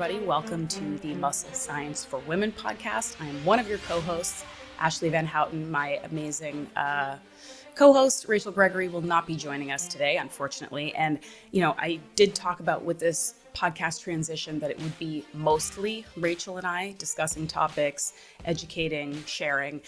everybody. Welcome to the Muscle Science for Women podcast. I am one of your co-hosts, Ashleigh Van Houten. My amazing co-host, Rachel Gregory, will not be joining us today, unfortunately. And, I did talk about with this podcast transition that it would be mostly Rachel and I discussing topics, educating, sharing.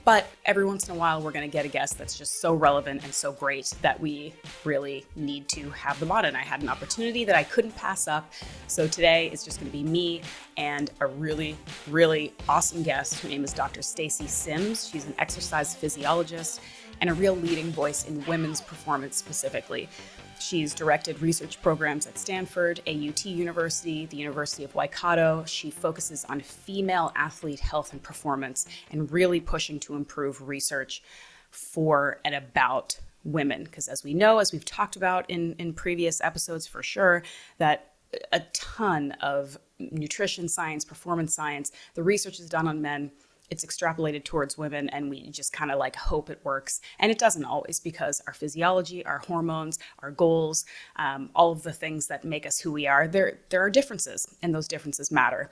But every once in a while, we're going to get a guest that's just so relevant and so great that we really need to have them on. And I had an opportunity that I couldn't pass up. So today it's just going to be me and a really, really awesome guest. Her name is Dr. Stacy Sims. She's an exercise physiologist and a real leading voice in women's performance specifically. She's directed research programs at Stanford, AUT University, the University of Waikato. She focuses on female athlete health and performance and really pushing to improve research for and about women. Because as we know, as we've talked about in previous episodes for sure, that a ton of nutrition science, performance science, the research is done on men. It's extrapolated towards women, and we just kind of hope it works. And it doesn't always, because our physiology, our hormones, our goals, all of the things that make us who we are, there are differences, and those differences matter.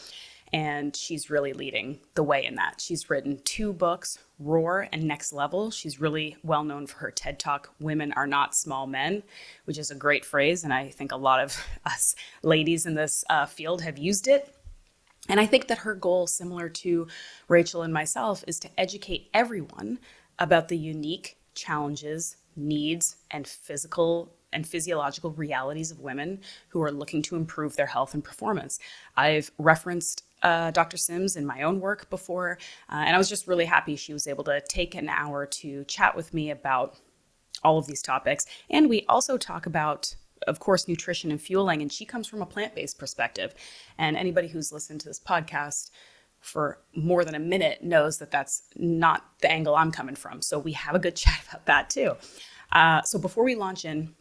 And she's really leading the way in that. She's written 2 books, Roar and Next Level. She's really well known for her TED Talk, Women Are Not Small Men, which is a great phrase. And I think a lot of us ladies in this field have used it. And I think that her goal, similar to Rachel and myself, is to educate everyone about the unique challenges, needs, and physical and physiological realities of women who are looking to improve their health and performance. I've referenced Dr. Sims in my own work before, and I was just really happy she was able to take an hour to chat with me about all of these topics. And we also talk about, of course, nutrition and fueling, and she comes from a plant-based perspective. And anybody who's listened to this podcast for more than a minute knows that that's not the angle I'm coming from. So we have a good chat about that too. So before we launch in,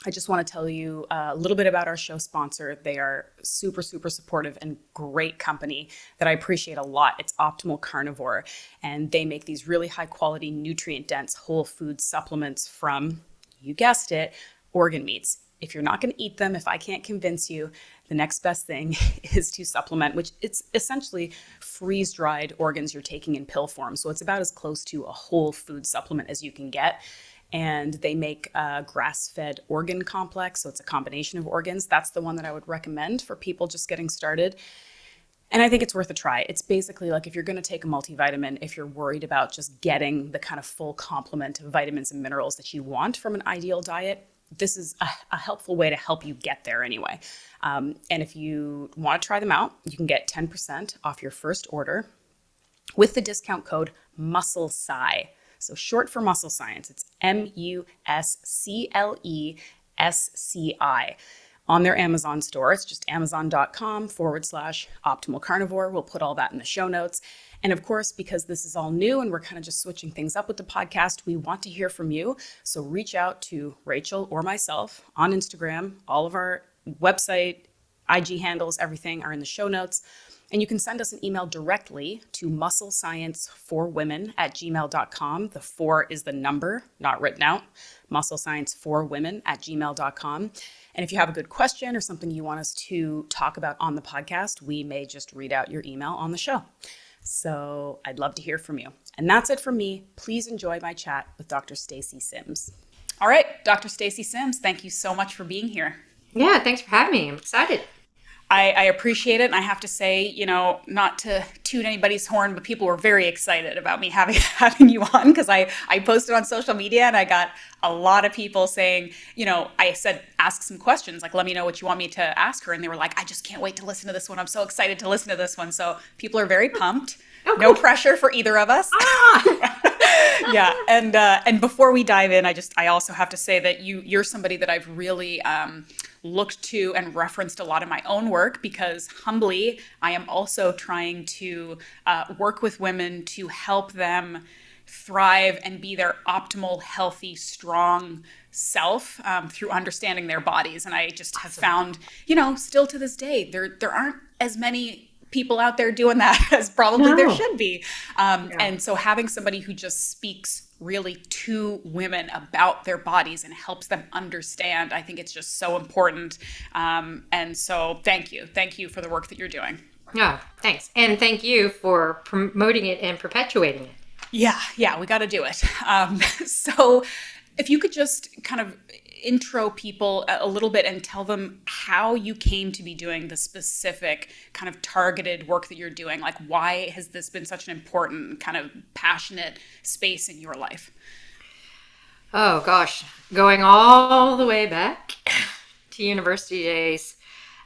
I just want to tell you a little bit about our show sponsor. They are super, super supportive and great company that I appreciate a lot. It's Optimal Carnivore, and they make these really high quality, nutrient dense whole food supplements from, you guessed it, organ meats. If you're not going to eat them, if I can't convince you, the next best thing is to supplement, which it's essentially freeze-dried organs you're taking in pill form. So it's about as close to a whole food supplement as you can get. And they make a grass-fed organ complex. So it's a combination of organs. That's the one that I would recommend for people just getting started. And I think it's worth a try. It's basically like if you're going to take a multivitamin, if you're worried about just getting the kind of full complement of vitamins and minerals that you want from an ideal diet, this is a helpful way to help you get there anyway. And if you want to try them out, you can get 10% off your first order with the discount code MUSCLESCI. So short for muscle science. It's MUSCLESCI. On their Amazon store. It's just amazon.com/optimal carnivore. We'll put all that in the show notes. And of course, because this is all new and we're kind of just switching things up with the podcast, we want to hear from you. So reach out to Rachel or myself on Instagram. All of our website, IG handles, everything are in the show notes. And you can send us an email directly to musclescienceforwomen@gmail.com. The 4 is the number, not written out. musclescienceforwomen@gmail.com. And if you have a good question or something you want us to talk about on the podcast, we may just read out your email on the show. So I'd love to hear from you. And that's it from me. Please enjoy my chat with Dr. Stacy Sims. All right, Dr. Stacy Sims, thank you so much for being here. Yeah, thanks for having me. I'm excited. I appreciate it. And I have to say, not to toot anybody's horn, but people were very excited about me having you on, because I posted on social media and I got a lot of people saying, I said, ask some questions, like, let me know what you want me to ask her. And they were like, I just can't wait to listen to this one. I'm so excited to listen to this one. So people are very pumped. Oh, no pressure for either of us. Yeah. And before we dive in, I also have to say that you're somebody that I've really looked to and referenced a lot in my own work, because humbly, I am also trying to work with women to help them thrive and be their optimal, healthy, strong self through understanding their bodies. And I just have found, still to this day, there aren't as many people out there doing that, as probably there No. should be. Yeah. And so having somebody who just speaks really to women about their bodies and helps them understand, I think it's just so important. And so thank you. Thank you for the work that you're doing. Oh, thanks. And thank you for promoting it and perpetuating it. Yeah, we got to do it. So if you could just kind of intro people a little bit and tell them how you came to be doing the specific kind of targeted work that you're doing. Like, why has this been such an important kind of passionate space in your life? Oh, gosh. Going all the way back to university days,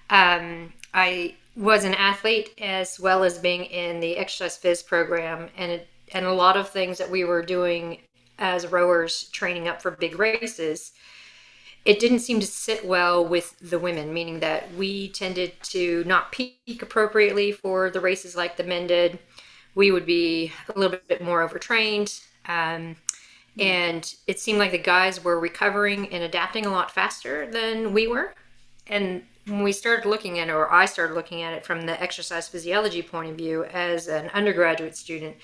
I was an athlete as well as being in the exercise phys program, and a lot of things that we were doing as rowers training up for big races, it didn't seem to sit well with the women, meaning that we tended to not peak appropriately for the races like the men did. We would be a little bit more overtrained. And it seemed like the guys were recovering and adapting a lot faster than we were. And when we started looking at it, or I started looking at it from the exercise physiology point of view as an undergraduate student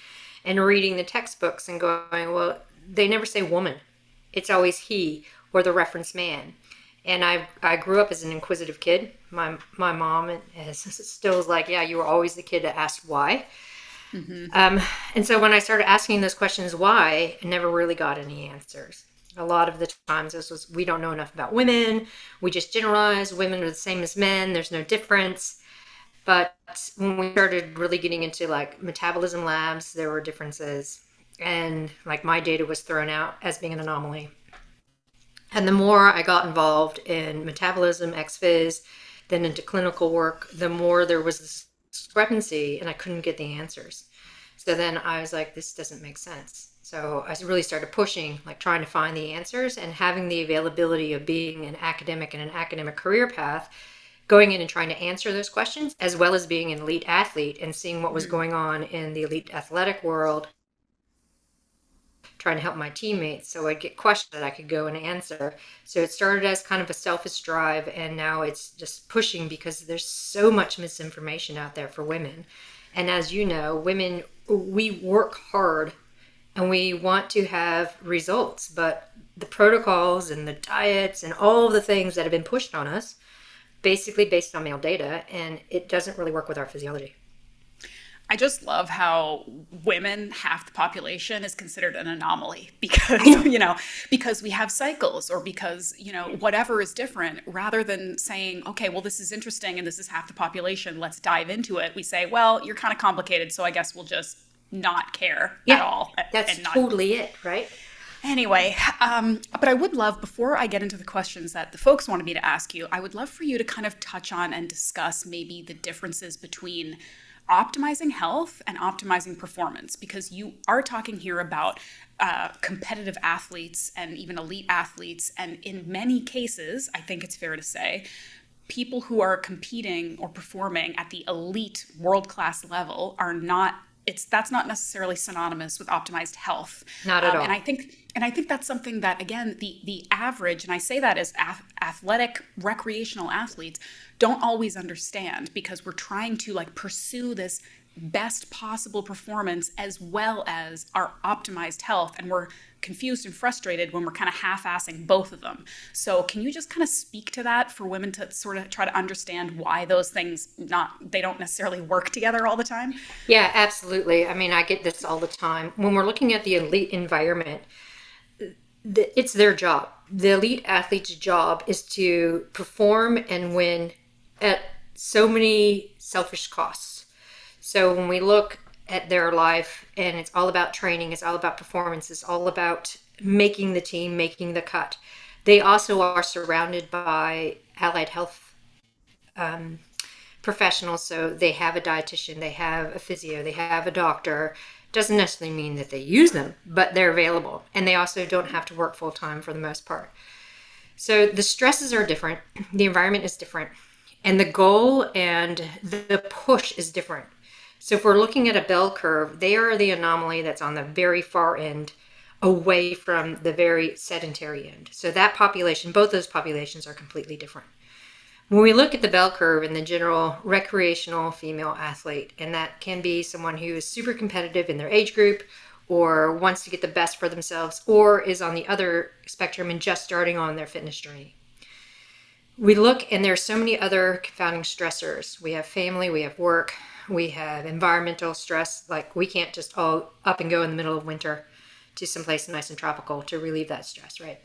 and reading the textbooks and going, well, they never say woman. It's always he or the reference man. And I grew up as an inquisitive kid. My mom still is like, yeah, you were always the kid that asked why. Mm-hmm. And so when I started asking those questions why, I never really got any answers. A lot of the times this was, we don't know enough about women. We just generalize women are the same as men. There's no difference. But when we started really getting into like metabolism labs, there were differences. And like my data was thrown out as being an anomaly. And the more I got involved in metabolism, ex-phys, then into clinical work, the more there was this discrepancy and I couldn't get the answers. So then I was like, this doesn't make sense. So I really started pushing, like trying to find the answers and having the availability of being an academic and an academic career path, going in and trying to answer those questions, as well as being an elite athlete and seeing what was going on in the elite athletic world, trying to help my teammates. So I'd get questions that I could go and answer. So it started as kind of a selfish drive, and now it's just pushing because there's so much misinformation out there for women. And as you know, women, we work hard and we want to have results, but the protocols and the diets and all of the things that have been pushed on us, basically based on male data, and it doesn't really work with our physiology. I just love how women, half the population, is considered an anomaly because, because we have cycles or because, whatever is different, rather than saying, okay, well, this is interesting and this is half the population, let's dive into it. We say, well, you're kind of complicated, so I guess we'll just not care at all. That's totally it, right? Anyway, but I would love, before I get into the questions that the folks wanted me to ask you, I would love for you to kind of touch on and discuss maybe the differences between optimizing health and optimizing performance, because you are talking here about competitive athletes and even elite athletes. And in many cases, I think it's fair to say, people who are competing or performing at the elite world-class level are not, that's not necessarily synonymous with optimized health. Not at all. And I think that's something that, again, the average, and I say that as athletic, recreational athletes, don't always understand, because we're trying to pursue this best possible performance as well as our optimized health. And we're confused and frustrated when we're kind of half-assing both of them. So can you just kind of speak to that for women to sort of try to understand why those things they don't necessarily work together all the time? Yeah, absolutely. I mean, I get this all the time. When we're looking at the elite environment, it's their job. The elite athlete's job is to perform and win at so many selfish costs. So when we look at their life and it's all about training, it's all about performance, it's all about making the team, making the cut. They also are surrounded by allied health professionals. So they have a dietitian, they have a physio, they have a doctor. Doesn't necessarily mean that they use them, but they're available. And they also don't have to work full time for the most part. So the stresses are different. The environment is different. And the goal and the push is different. So if we're looking at a bell curve, they are the anomaly that's on the very far end, away from the very sedentary end. So that population, both those populations are completely different. When we look at the bell curve in the general recreational female athlete, and that can be someone who is super competitive in their age group or wants to get the best for themselves, or is on the other spectrum and just starting on their fitness journey. We look, and there are so many other confounding stressors. We have family, we have work, we have environmental stress. Like, we can't just all up and go in the middle of winter to someplace nice and tropical to relieve that stress, right?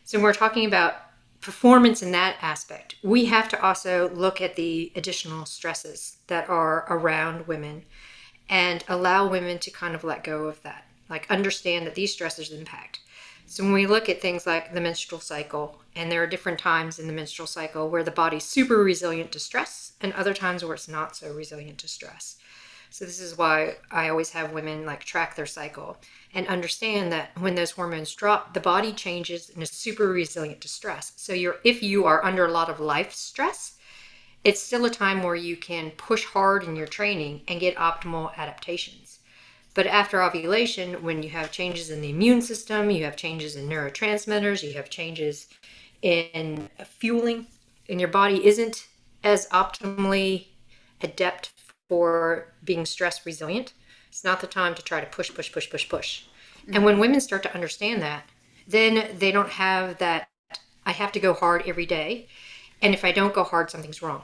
So when we're talking about performance in that aspect, we have to also look at the additional stresses that are around women and allow women to kind of let go of that, like understand that these stressors impact. So when we look at things like the menstrual cycle, and there are different times in the menstrual cycle where the body's super resilient to stress and other times where it's not so resilient to stress. So this is why I always have women like track their cycle and understand that when those hormones drop, the body changes and is super resilient to stress. So if you are under a lot of life stress, it's still a time where you can push hard in your training and get optimal adaptations. But after ovulation, when you have changes in the immune system, you have changes in neurotransmitters, you have changes in fueling, and your body isn't as optimally adept for being stress resilient, it's not the time to try to push. Mm-hmm. And when women start to understand that, then they don't have that, I have to go hard every day. And if I don't go hard, something's wrong.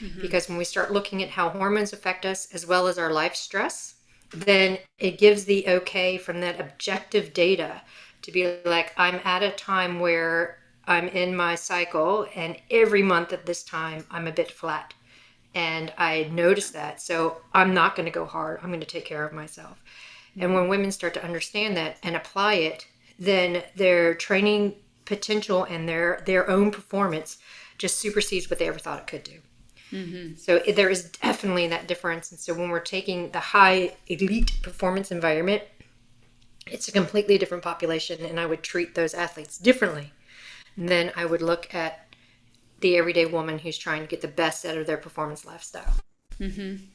Mm-hmm. Because when we start looking at how hormones affect us as well as our life stress, then it gives the okay from that objective data to be like, I'm at a time where I'm in my cycle and every month at this time I'm a bit flat. And I noticed that. So I'm not going to go hard. I'm going to take care of myself. Mm-hmm. And when women start to understand that and apply it, then their training potential and their own performance just supersedes what they ever thought it could do. Mm-hmm. So there is definitely that difference. And so when we're taking the high elite performance environment, it's a completely different population. And I would treat those athletes differently than I would look at the everyday woman who's trying to get the best out of their performance lifestyle. Mm-hmm.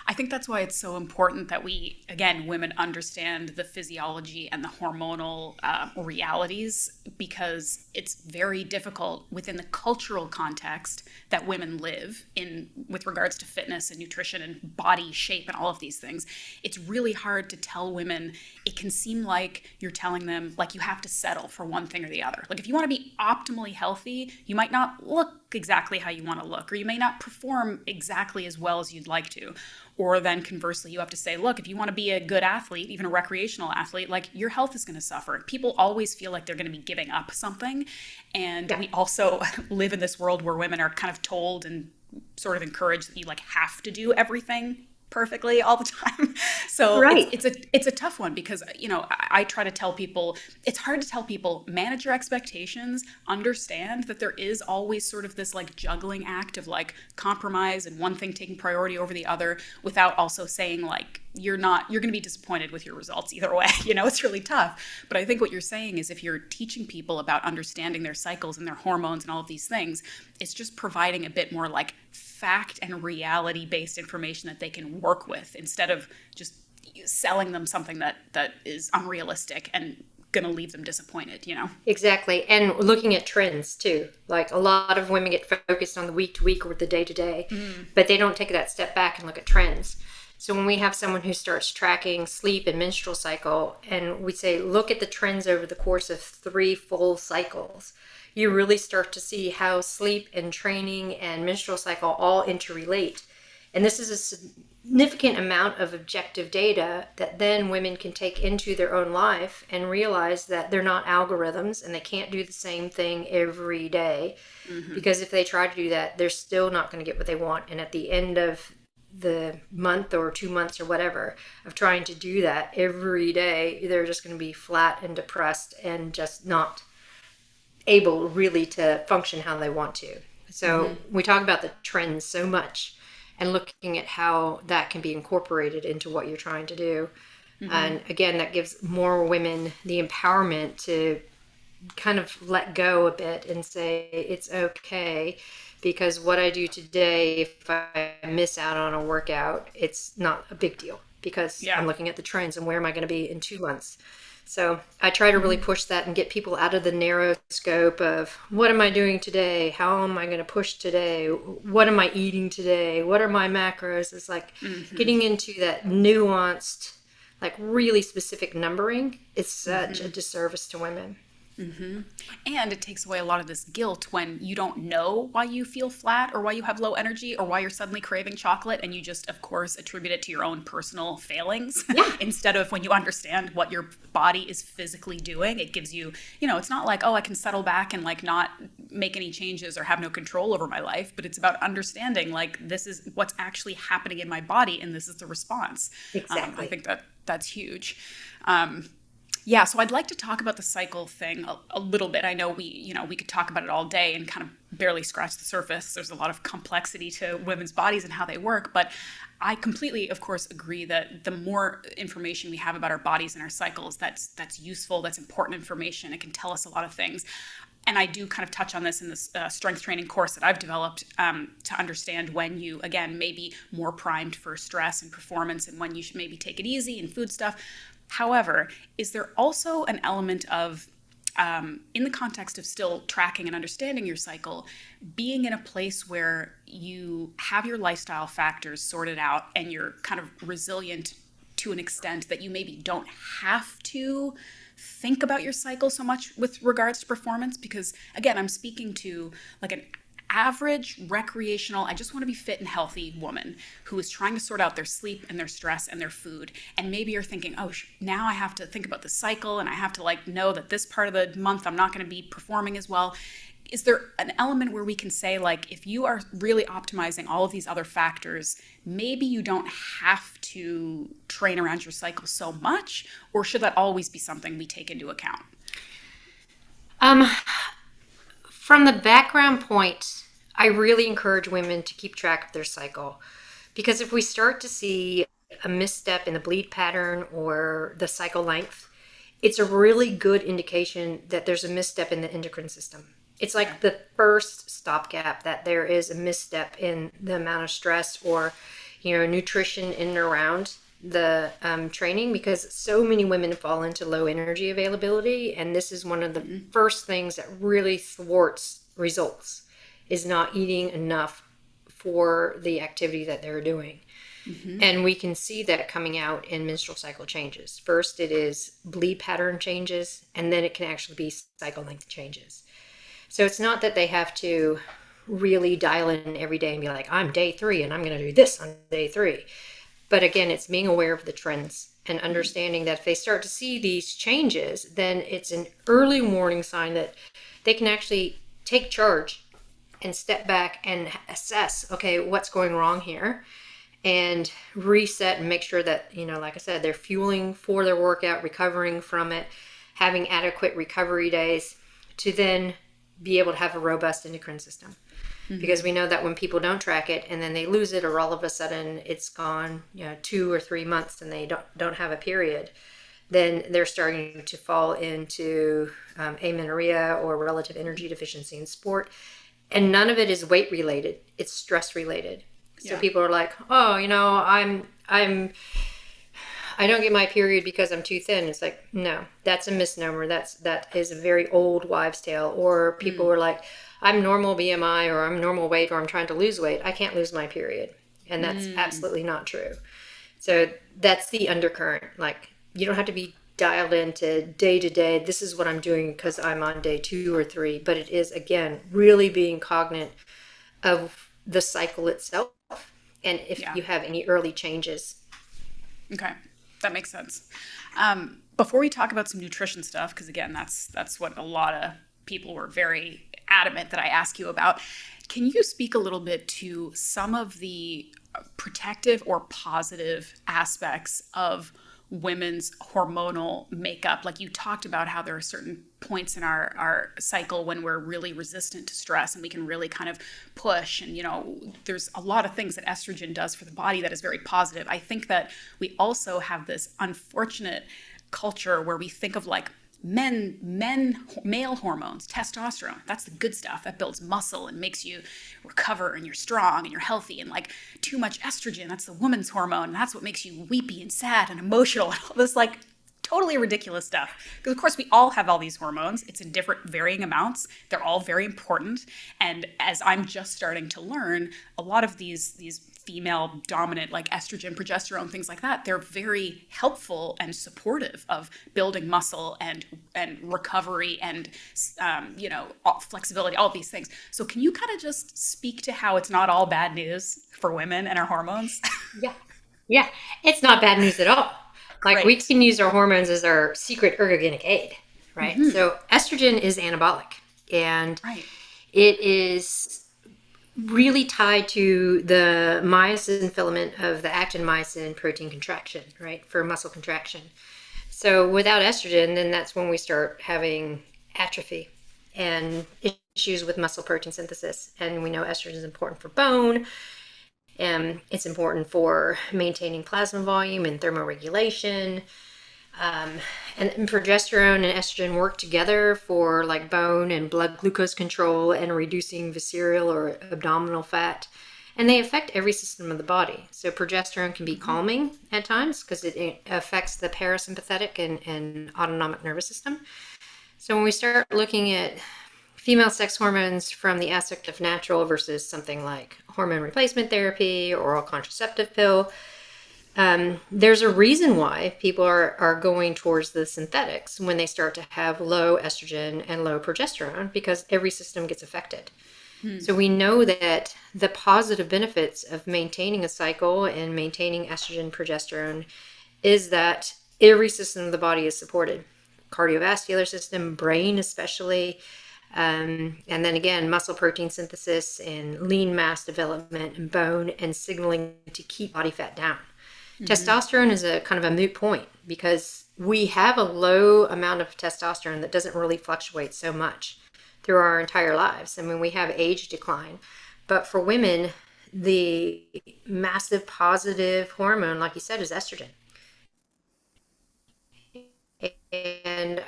I think that's why it's so important that we, again, women understand the physiology and the hormonal realities, because it's very difficult within the cultural context that women live in with regards to fitness and nutrition and body shape and all of these things. It's really hard to tell women. It can seem like you're telling them like you have to settle for one thing or the other. Like if you want to be optimally healthy, you might not look exactly how you want to look, or you may not perform exactly as well as you'd like to. Or then conversely, you have to say, look, if you want to be a good athlete, even a recreational athlete, like your health is going to suffer. People always feel like they're going to be giving up something. And we also live in this world where women are kind of told and sort of encouraged that you like have to do everything perfectly all the time. So it's a tough one, because, you know, I try to tell people, it's hard to tell people, manage your expectations, understand that there is always sort of this like juggling act of like compromise and one thing taking priority over the other, without also saying like, you're going to be disappointed with your results either way. You know, it's really tough. But I think what you're saying is if you're teaching people about understanding their cycles and their hormones and all of these things, it's just providing a bit more like fact and reality-based information that they can work with, instead of just selling them something that is unrealistic and going to leave them disappointed, you know? Exactly. And looking at trends too. Like a lot of women get focused on the week to week or the day to day, but they don't take that step back and look at trends. So when we have someone who starts tracking sleep and menstrual cycle, and we say, look at the trends over the course of 3 full cycles, you really start to see how sleep and training and menstrual cycle all interrelate. And this is a significant amount of objective data that then women can take into their own life and realize that they're not algorithms and they can't do the same thing every day. Mm-hmm. Because if they try to do that, they're still not going to get what they want. And at the end of the month or 2 months or whatever of trying to do that every day, they're just going to be flat and depressed and just not able really to function how they want to. So we talk about the trends so much and looking at how that can be incorporated into what you're trying to do. Mm-hmm. And again, that gives more women the empowerment to kind of let go a bit and say, it's okay, because what I do today, if I miss out on a workout, it's not a big deal, because I'm looking at the trends and where am I going to be in 2 months. So I try to really push that and get people out of the narrow scope of what am I doing today? How am I going to push today? What am I eating today? What are my macros? It's like getting into that nuanced, like really specific numbering is such a disservice to women. And it takes away a lot of this guilt when you don't know why you feel flat or why you have low energy or why you're suddenly craving chocolate, and you just, of course, attribute it to your own personal failings. Instead of when you understand what your body is physically doing, it gives you, it's not like, oh, I can settle back and like not make any changes or have no control over my life, but it's about understanding like this is what's actually happening in my body and this is the response. Exactly. I think that's huge. Yeah, so I'd like to talk about the cycle thing a little bit. I know we could talk about it all day and kind of barely scratch the surface. There's a lot of complexity to women's bodies and how they work, but I completely, of course, agree that the more information we have about our bodies and our cycles, that's useful, that's important information. It can tell us a lot of things. And I do kind of touch on this in this strength training course that I've developed to understand when you, again, may be more primed for stress and performance and when you should maybe take it easy and food stuff. However, is there also an element of, in the context of still tracking and understanding your cycle, being in a place where you have your lifestyle factors sorted out and you're kind of resilient to an extent that you maybe don't have to think about your cycle so much with regards to performance? Because again, I'm speaking to like an average recreational, I just want to be fit and healthy woman who is trying to sort out their sleep and their stress and their food. And maybe you're thinking, oh, now I have to think about the cycle and I have to like know that this part of the month I'm not going to be performing as well. Is there an element where we can say, like, if you are really optimizing all of these other factors, maybe you don't have to train around your cycle so much, or should that always be something we take into account? From the background point, I really encourage women to keep track of their cycle, because if we start to see a misstep in the bleed pattern or the cycle length, it's a really good indication that there's a misstep in the endocrine system. It's like the first stopgap that there is a misstep in the amount of stress or, nutrition in and around the training, because so many women fall into low energy availability. And this is one of the first things that really thwarts results, is not eating enough for the activity that they're doing. And we can see that coming out in menstrual cycle changes. First, it is bleed pattern changes, and then it can actually be cycle length changes. So it's not that they have to really dial in every day and be like, I'm day 3 and I'm going to do this on day 3. But again, it's being aware of the trends and understanding that if they start to see these changes, then it's an early warning sign that they can actually take charge and step back and assess, okay, what's going wrong here, and reset and make sure that, like I said, they're fueling for their workout, recovering from it, having adequate recovery days to then be able to have a robust endocrine system. Because we know that when people don't track it and then they lose it, or all of a sudden it's gone, 2 or 3 months and they don't have a period, then they're starting to fall into amenorrhea or relative energy deficiency in sport. And none of it is weight related; it's stress related. So people are like, oh, I don't get my period because I'm too thin. It's like, no, that's a misnomer. That is a very old wives' tale. Or people are like, I'm normal BMI, or I'm normal weight, or I'm trying to lose weight. I can't lose my period. And that's absolutely not true. So that's the undercurrent. Like, you don't have to be dialed into day to day. This is what I'm doing because I'm on day 2 or 3. But it is, again, really being cognizant of the cycle itself. And if you have any early changes. Okay. That makes sense. Before we talk about some nutrition stuff, because again, that's what a lot of people were very adamant that I ask you about, can you speak a little bit to some of the protective or positive aspects of women's hormonal makeup? Like you talked about how there are certain points in our cycle when we're really resistant to stress and we can really kind of push, and there's a lot of things that estrogen does for the body that is very positive. I think that we also have this unfortunate culture where we think of like male hormones, testosterone, that's the good stuff that builds muscle and makes you recover and you're strong and you're healthy, and like too much estrogen, that's the woman's hormone, and that's what makes you weepy and sad and emotional and all this like totally ridiculous stuff. Because of course we all have all these hormones. It's in different varying amounts. They're all very important. And as I'm just starting to learn, a lot of these female dominant, like estrogen, progesterone, things like that, they're very helpful and supportive of building muscle and recovery and flexibility, all these things. So can you kind of just speak to how it's not all bad news for women and our hormones? Yeah, it's not bad news at all. Like, we can use our hormones as our secret ergogenic aid, right? So estrogen is anabolic, and it is really tied to the myosin filament of the actin-myosin protein contraction, right, for muscle contraction. So without estrogen, then that's when we start having atrophy and issues with muscle protein synthesis. And we know estrogen is important for bone, and it's important for maintaining plasma volume and thermoregulation. And progesterone and estrogen work together for like bone and blood glucose control and reducing visceral or abdominal fat. And they affect every system of the body. So progesterone can be calming at times because it affects the parasympathetic and autonomic nervous system. So when we start looking at female sex hormones from the aspect of natural versus something like hormone replacement therapy or oral contraceptive pill, there's a reason why people are going towards the synthetics when they start to have low estrogen and low progesterone, because every system gets affected. So we know that the positive benefits of maintaining a cycle and maintaining estrogen, progesterone, is that every system of the body is supported. Cardiovascular system, brain especially, and then again, muscle protein synthesis and lean mass development and bone and signaling to keep body fat down. Testosterone is a kind of a moot point because we have a low amount of testosterone that doesn't really fluctuate so much through our entire lives. I mean, we have age decline, but for women, the massive positive hormone, like you said, is estrogen. And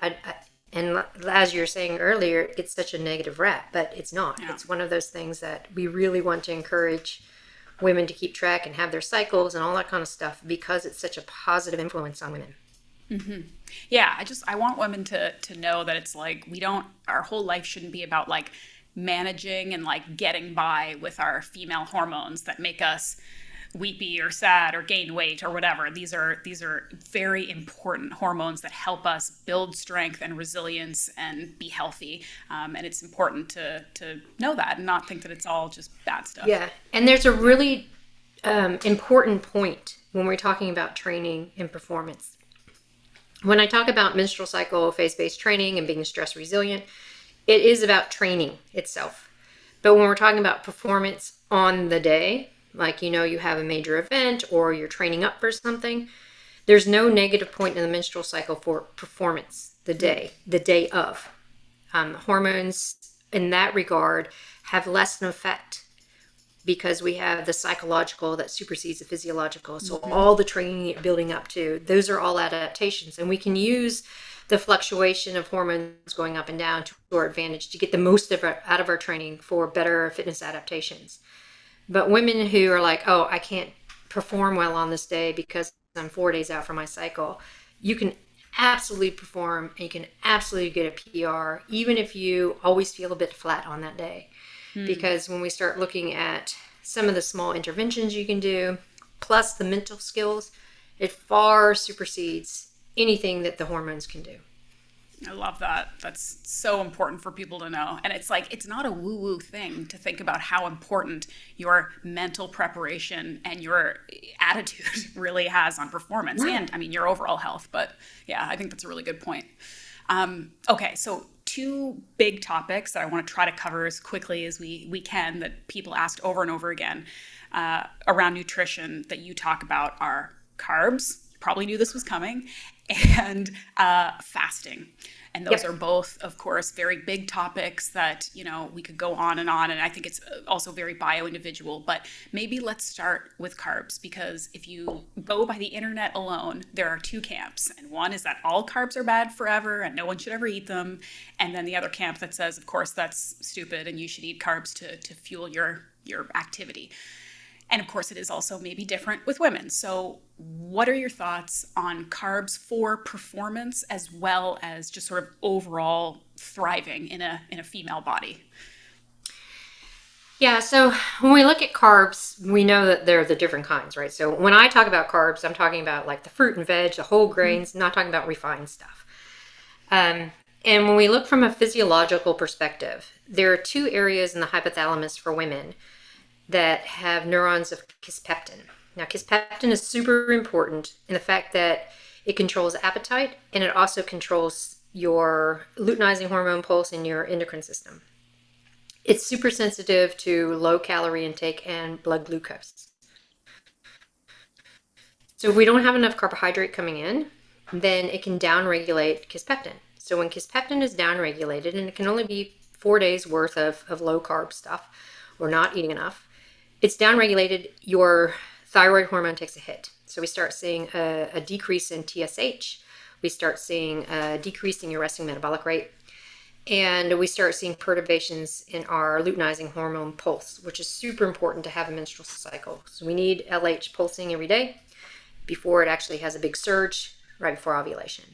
and as you were saying earlier, it gets such a negative rap, but it's not. Yeah. It's one of those things that we really want to encourage women to keep track and have their cycles and all that kind of stuff because it's such a positive influence on women. Yeah, I want women to know that it's like our whole life shouldn't be about like managing and like getting by with our female hormones that make us weepy or sad or gain weight or whatever. These are very important hormones that help us build strength and resilience and be healthy. And it's important to know that and not think that it's all just bad stuff. Yeah. And there's a really important point when we're talking about training and performance. When I talk about menstrual cycle phase-based training and being stress resilient, it is about training itself. But when we're talking about performance on the day, like, you have a major event or you're training up for something, there's no negative point in the menstrual cycle for performance the day of. Hormones in that regard have less an effect because we have the psychological that supersedes the physiological. So all the training you're building up to, those are all adaptations. And we can use the fluctuation of hormones going up and down to our advantage to get the most out of our training for better fitness adaptations. But women who are like, oh, I can't perform well on this day because I'm 4 days out from my cycle, you can absolutely perform and you can absolutely get a PR, even if you always feel a bit flat on that day. Because when we start looking at some of the small interventions you can do, plus the mental skills, it far supersedes anything that the hormones can do. I love that. That's so important for people to know. And it's like, it's not a woo-woo thing to think about how important your mental preparation and your attitude really has on performance and, your overall health. But yeah, I think that's a really good point. Okay, so 2 big topics that I want to try to cover as quickly as we can that people asked over and over again around nutrition that you talk about are carbs. You probably knew this was coming. And fasting. And those are both, of course, very big topics that, we could go on. And I think it's also very bio-individual. But maybe let's start with carbs, because if you go by the internet alone, there are 2 camps. And one is that all carbs are bad forever and no one should ever eat them. And then the other camp that says, of course, that's stupid and you should eat carbs to fuel your activity. And of course, it is also maybe different with women. So, what are your thoughts on carbs for performance as well as just sort of overall thriving in a female body? Yeah, so when we look at carbs, we know that they're the different kinds, right? So when I talk about carbs, I'm talking about like the fruit and veg, the whole grains, not talking about refined stuff. And when we look from a physiological perspective, there are two areas in the hypothalamus for women that have neurons of kisspeptin. Now, kisspeptin is super important in the fact that it controls appetite and it also controls your luteinizing hormone pulse in your endocrine system. It's super sensitive to low calorie intake and blood glucose. So if we don't have enough carbohydrate coming in, then it can downregulate kisspeptin. So when kisspeptin is downregulated, and it can only be 4 days worth of low carb stuff or not eating enough, it's downregulated, your thyroid hormone takes a hit. So we start seeing a decrease in TSH. We start seeing a decrease in your resting metabolic rate. And we start seeing perturbations in our luteinizing hormone pulse, which is super important to have a menstrual cycle. So we need LH pulsing every day before it actually has a big surge right before ovulation.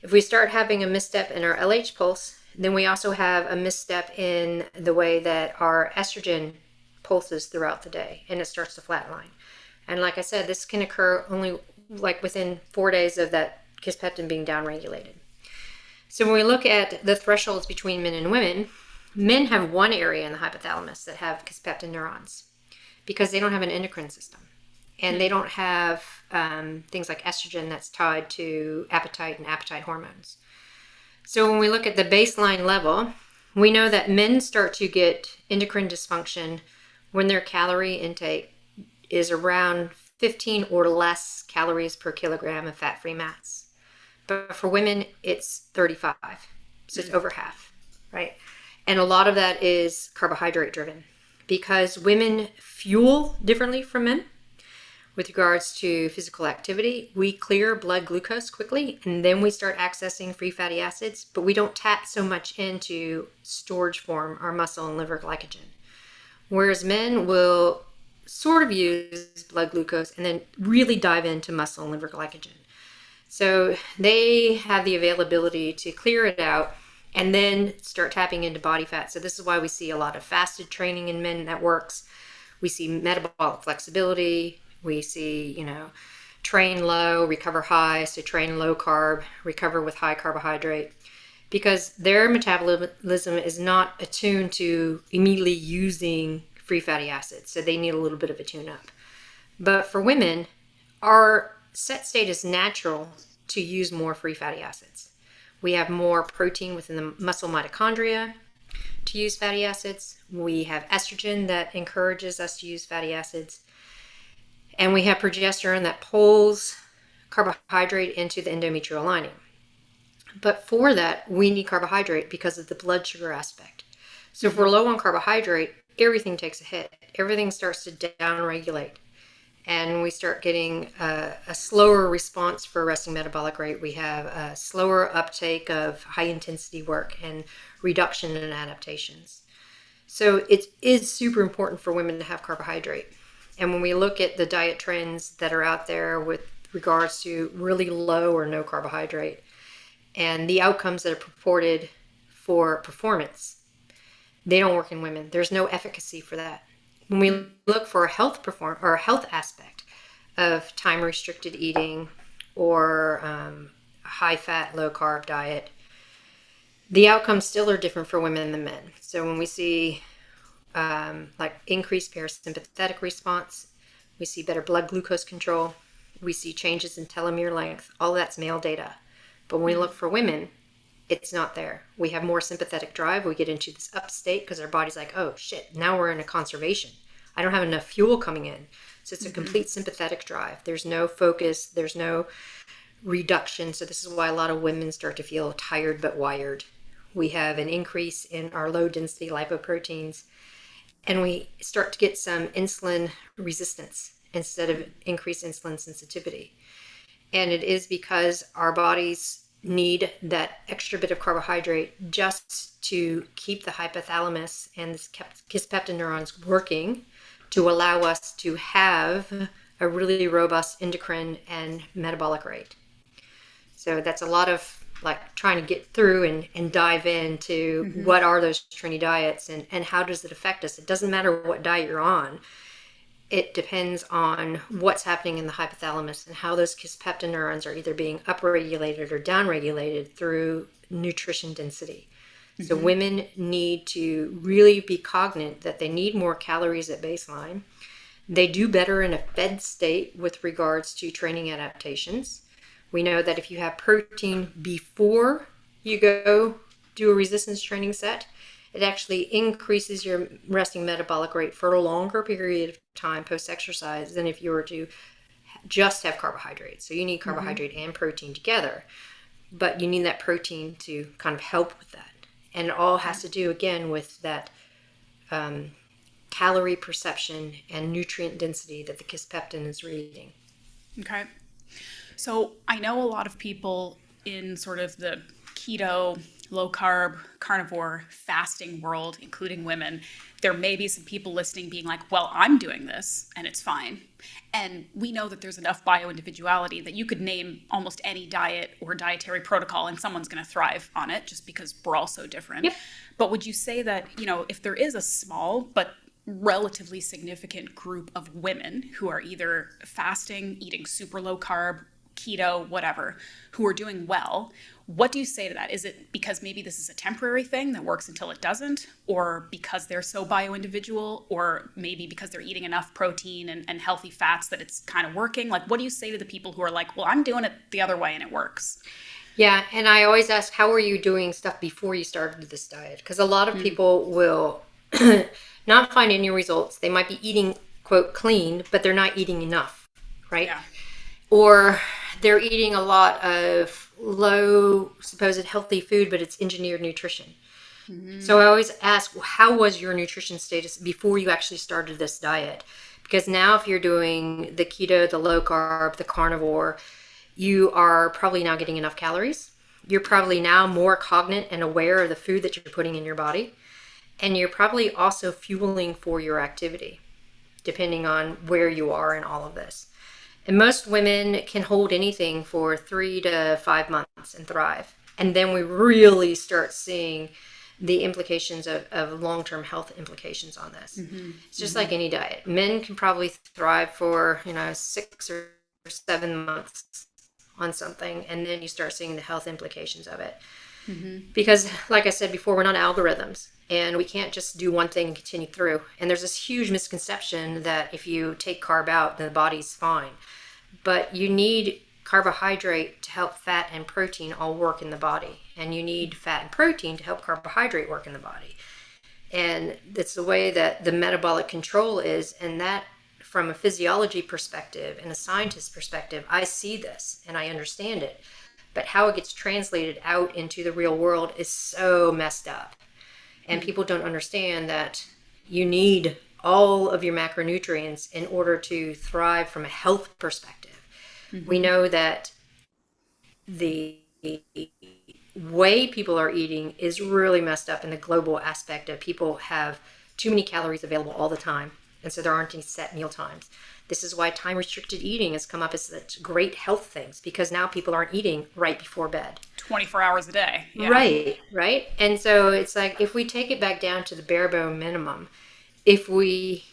If we start having a misstep in our LH pulse, then we also have a misstep in the way that our estrogen pulses throughout the day, and it starts to flatline. And like I said, this can occur only like within 4 days of that kisspeptin being downregulated. So when we look at the thresholds between men and women, men have one area in the hypothalamus that have kisspeptin neurons because they don't have an endocrine system. And they don't have things like estrogen that's tied to appetite and appetite hormones. So when we look at the baseline level, we know that men start to get endocrine dysfunction when their calorie intake is around 15 or less calories per kilogram of fat-free mass. But for women, it's 35. So it's over half, right? And a lot of that is carbohydrate driven because women fuel differently from men. With regards to physical activity, we clear blood glucose quickly and then we start accessing free fatty acids, but we don't tap so much into storage form, our muscle and liver glycogen. Whereas men will sort of use blood glucose and then really dive into muscle and liver glycogen. So they have the availability to clear it out and then start tapping into body fat. So this is why we see a lot of fasted training in men that works. We see metabolic flexibility. We see, train low, recover high. So train low carb, recover with high carbohydrate. Because their metabolism is not attuned to immediately using free fatty acids. So they need a little bit of a tune-up. But for women, our set state is natural to use more free fatty acids. We have more protein within the muscle mitochondria to use fatty acids. We have estrogen that encourages us to use fatty acids. And we have progesterone that pulls carbohydrate into the endometrial lining. But for that, we need carbohydrate because of the blood sugar aspect. So if we're low on carbohydrate, everything takes a hit. Everything starts to downregulate. And we start getting a slower response for resting metabolic rate. We have a slower uptake of high intensity work and reduction in adaptations. So it is super important for women to have carbohydrate. And when we look at the diet trends that are out there with regards to really low or no carbohydrate and the outcomes that are purported for performance, they don't work in women. There's no efficacy for that. When we look for a health aspect of time restricted eating or high fat, low carb diet, the outcomes still are different for women than men. So when we see like increased parasympathetic response, we see better blood glucose control, we see changes in telomere length, all that's male data. But when we look for women, it's not there. We have more sympathetic drive. We get into this up state because our body's like, oh shit, now we're in a conservation. I don't have enough fuel coming in. So it's a complete sympathetic drive. There's no focus. There's no reduction. So this is why a lot of women start to feel tired but wired. We have an increase in our low density lipoproteins. And we start to get some insulin resistance instead of increased insulin sensitivity. And it is because our bodies need that extra bit of carbohydrate just to keep the hypothalamus and the kisspeptin neurons working to allow us to have a really robust endocrine and metabolic rate. So that's a lot of like trying to get through and dive into what are those Trini diets and how does it affect us. It doesn't matter what diet you're on. It depends on what's happening in the hypothalamus and how those kisspeptin neurons are either being upregulated or downregulated through nutrition density. So women need to really be cognizant that they need more calories at baseline. They do better in a fed state with regards to training adaptations. We know that if you have protein before you go do a resistance training set, it actually increases your resting metabolic rate for a longer period of time post-exercise than if you were to just have carbohydrates. So you need carbohydrate and protein together, but you need that protein to kind of help with that. And it all has to do, again, with that calorie perception and nutrient density that the kisspeptin is reading. Okay. So I know a lot of people in sort of the keto, low carb, carnivore, fasting world, including women, there may be some people listening being like, well, I'm doing this and it's fine. And we know that there's enough bio-individuality that you could name almost any diet or dietary protocol and someone's going to thrive on it just because we're all so different. Yep. But would you say that, if there is a small but relatively significant group of women who are either fasting, eating super low carb, keto, whatever, who are doing well, what do you say to that? Is it because maybe this is a temporary thing that works until it doesn't, or because they're so bio-individual, or maybe because they're eating enough protein and healthy fats that it's kind of working? Like, what do you say to the people who are like, well, I'm doing it the other way and it works? Yeah, and I always ask, how are you doing stuff before you started this diet? Because a lot of people will not find any results. They might be eating, quote, clean, but they're not eating enough, right? Yeah. Or they're eating a lot of low supposed healthy food, but it's engineered nutrition. So I always ask, well, how was your nutrition status before you actually started this diet? Because now if you're doing the keto, the low carb, the carnivore, you are probably now getting enough calories. You're probably now more cognate and aware of the food that you're putting in your body. And you're probably also fueling for your activity, depending on where you are in all of this. And most women can hold anything for 3 to 5 months and thrive. And then we really start seeing the implications of long-term health implications on this. It's just like any diet. Men can probably thrive for, 6 or 7 months on something, and then you start seeing the health implications of it. Because, like I said before, we're not algorithms, and we can't just do one thing and continue through. And there's this huge misconception that if you take carb out, then the body's fine. But you need carbohydrate to help fat and protein all work in the body. And you need fat and protein to help carbohydrate work in the body. And that's the way that the metabolic control is. And that, from a physiology perspective and a scientist perspective, I see this and I understand it. But how it gets translated out into the real world is so messed up. And people don't understand that you need all of your macronutrients in order to thrive from a health perspective. We know that the way people are eating is really messed up in the global aspect of people have too many calories available all the time. And so there aren't any set meal times. This is why time-restricted eating has come up as such great health things, because now people aren't eating right before bed. 24 hours a day. Yeah. Right. And so it's like, if we take it back down to the bare bone minimum, if we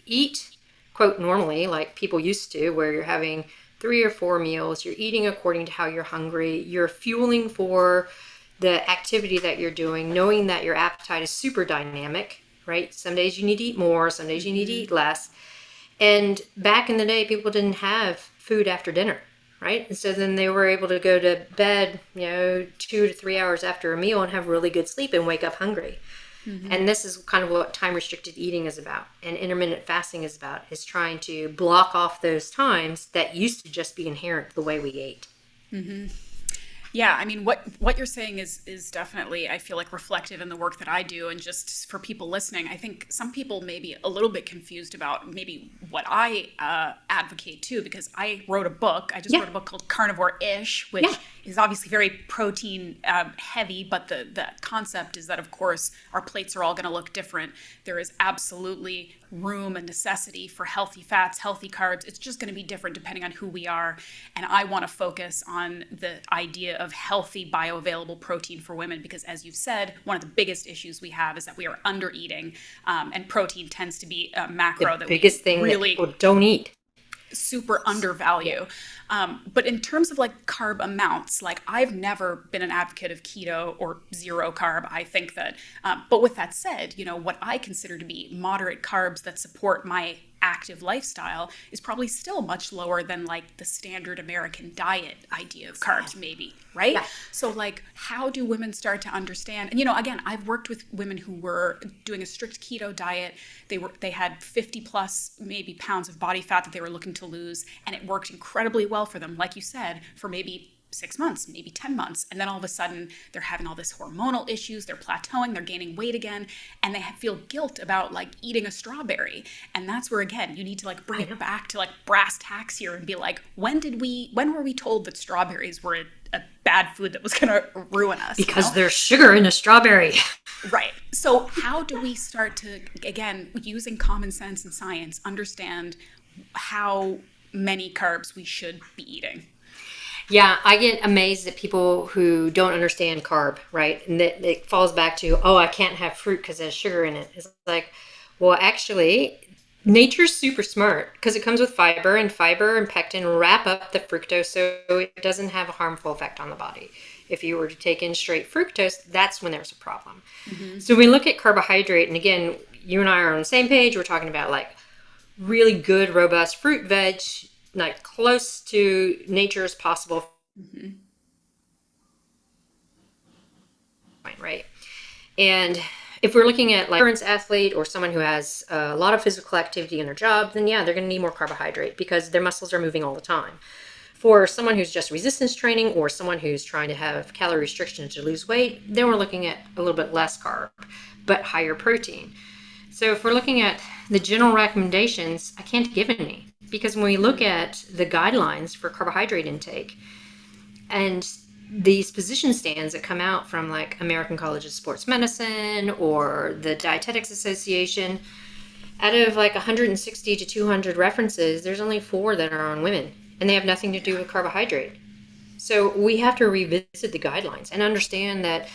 eat, quote, normally, like people used to, where you're having 3 or 4 meals, you're eating according to how you're hungry, you're fueling for the activity that you're doing, knowing that your appetite is super dynamic, right? Some days you need to eat more, some days you need to eat less. And back in the day, people didn't have food after dinner, right? And so then they were able to go to bed, 2 to 3 hours after a meal and have really good sleep and wake up hungry. And this is kind of what time-restricted eating is about, and intermittent fasting is about, is trying to block off those times that used to just be inherent the way we ate. Yeah, I mean, what you're saying is definitely, I feel like, reflective in the work that I do. And just for people listening, I think some people may be a little bit confused about maybe what I advocate too, because I wrote a book. I just wrote a book called Carnivore-ish, which is obviously very protein heavy, but the concept is that, of course, our plates are all going to look different. There is absolutely room and necessity for healthy fats, healthy carbs. It's just going to be different depending on who we are. And I want to focus on the idea of healthy bioavailable protein for women, because as you've said, one of the biggest issues we have is that we are under eating, and protein tends to be a macro The that biggest we thing really that people don't eat. super undervalue. But in terms of like carb amounts, like I've never been an advocate of keto or zero carb. I think that, but with that said, what I consider to be moderate carbs that support my active lifestyle is probably still much lower than like the standard American diet idea of carbs, maybe, right? Yeah. So like, how do women start to understand? And again, I've worked with women who were doing a strict keto diet. They had 50 plus maybe pounds of body fat that they were looking to lose, and it worked incredibly well for them, like you said, for maybe 6 months, maybe 10 months. And then all of a sudden they're having all this hormonal issues, they're plateauing, they're gaining weight again, and they feel guilt about like eating a strawberry. And that's where, again, you need to like bring it back to like brass tacks here and be like, when were we told that strawberries were a bad food that was going to ruin us? Because there's sugar in a strawberry. Right. So how do we start to, again, using common sense and science, understand how many carbs we should be eating? Yeah, I get amazed at people who don't understand carb, right? And that it falls back to, oh, I can't have fruit because it has sugar in it. It's like, well, actually, nature's super smart because it comes with fiber, and pectin wrap up the fructose so it doesn't have a harmful effect on the body. If you were to take in straight fructose, that's when there's a problem. Mm-hmm. So we look at carbohydrate, and again, you and I are on the same page. We're talking about like really good, robust fruit, veg, like close to nature as possible. Mm-hmm. Right. And if we're looking at like an endurance athlete or someone who has a lot of physical activity in their job, then yeah, they're going to need more carbohydrate because their muscles are moving all the time. For someone who's just resistance training or someone who's trying to have calorie restriction to lose weight, then we're looking at a little bit less carb, but higher protein. So if we're looking at the general recommendations, I can't give any, because when we look at the guidelines for carbohydrate intake and these position stands that come out from like American College of Sports Medicine or the Dietetics Association, out of like 160 to 200 references, there's only 4 that are on women, and they have nothing to do with carbohydrate. So we have to revisit the guidelines and understand that,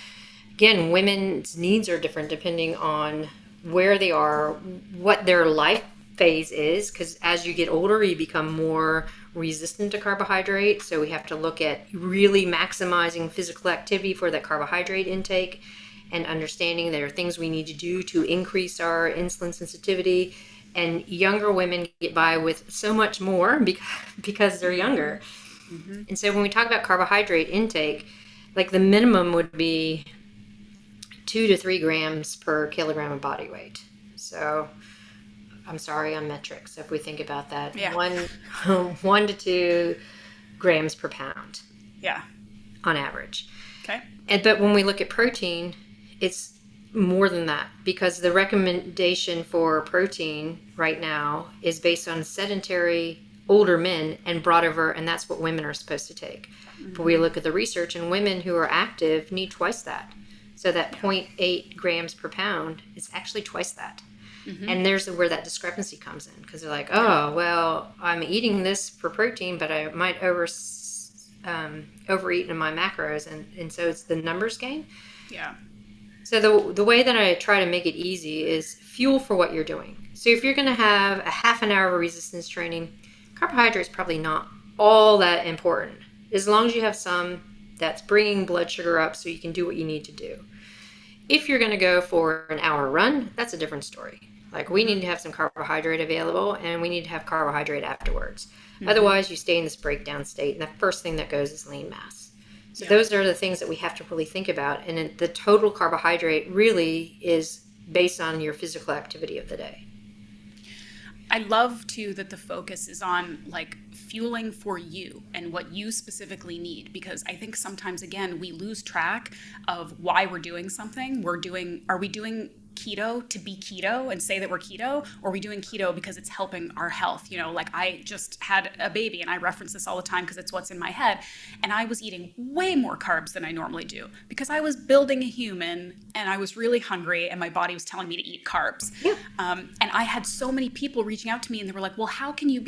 again, women's needs are different depending on where they are, what their life phase is, because as you get older, you become more resistant to carbohydrate. So we have to look at really maximizing physical activity for that carbohydrate intake and understanding there are things we need to do to increase our insulin sensitivity. And younger women get by with so much more because they're younger. Mm-hmm. And so when we talk about carbohydrate intake, like the minimum would be 2 to 3 grams per kilogram of body weight. So I'm sorry on metrics if we think about that. Yeah. 1 to 2 grams per pound. Yeah. On average. Okay. But when we look at protein, it's more than that, because the recommendation for protein right now is based on sedentary older men and brought over, and that's what women are supposed to take. Mm-hmm. But we look at the research, and women who are active need twice that. So that 0.8 grams per pound is actually twice that. Mm-hmm. And there's where that discrepancy comes in, because they're like, oh, well, I'm eating this for protein, but I might overeat in my macros. And so it's the numbers game. Yeah. So the way that I try to make it easy is fuel for what you're doing. So if you're going to have a half an hour of resistance training, carbohydrate is probably not all that important. As long as you have some that's bringing blood sugar up so you can do what you need to do. If you're going to go for an hour run, that's a different story. Like, we need to have some carbohydrate available, and we need to have carbohydrate afterwards. Mm-hmm. Otherwise, you stay in this breakdown state, and the first thing that goes is lean mass. So those are the things that we have to really think about. And the total carbohydrate really is based on your physical activity of the day. I love, too, that the focus is on, like, fueling for you and what you specifically need, because I think sometimes, again, we lose track of why we're doing something. Are we doing keto to be keto and say that we're keto, or are we doing keto because it's helping our health? You know, like I just had a baby and I reference this all the time because it's what's in my head. And I was eating way more carbs than I normally do because I was building a human and I was really hungry and my body was telling me to eat carbs. Yeah. And I had so many people reaching out to me and they were like, well, how can you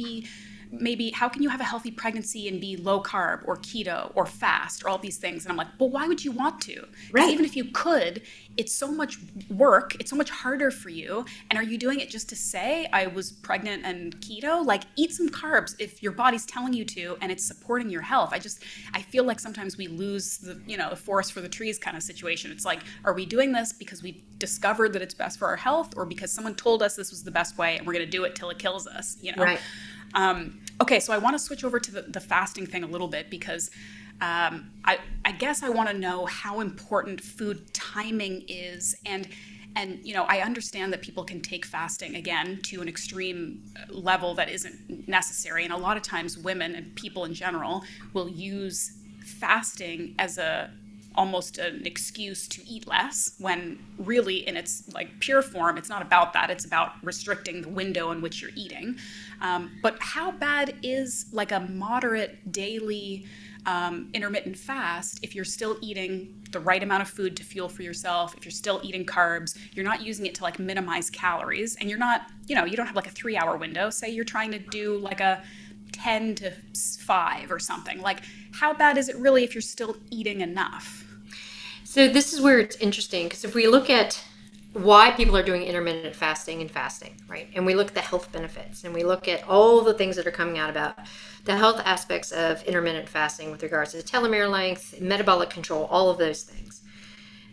have a healthy pregnancy and be low carb or keto or fast or all these things? And I'm like, well, why would you want to? Because Right. even if you could, it's so much work. It's so much harder for you. And are you doing it just to say I was pregnant and keto? Like, eat some carbs if your body's telling you to and it's supporting your health. I feel like sometimes we lose the forest for the trees kind of situation. It's like, are we doing this because we've discovered that it's best for our health, or because someone told us this was the best way and we're going to do it till it kills us? Right. Okay, so I want to switch over to the fasting thing a little bit because I guess I want to know how important food timing is, and I understand that people can take fasting again to an extreme level that isn't necessary, and a lot of times women and people in general will use fasting as almost an excuse to eat less, when really in its like pure form, it's not about that. It's about restricting the window in which you're eating. But how bad is like a moderate daily intermittent fast if you're still eating the right amount of food to fuel for yourself, if you're still eating carbs, you're not using it to like minimize calories, and you're not, you don't have like a 3-hour window. Say you're trying to do like a 10 to 5 or something. Like, how bad is it really if you're still eating enough? So this is where it's interesting, because if we look at why people are doing intermittent fasting, right? And we look at the health benefits, and we look at all the things that are coming out about the health aspects of intermittent fasting with regards to telomere length, metabolic control, all of those things.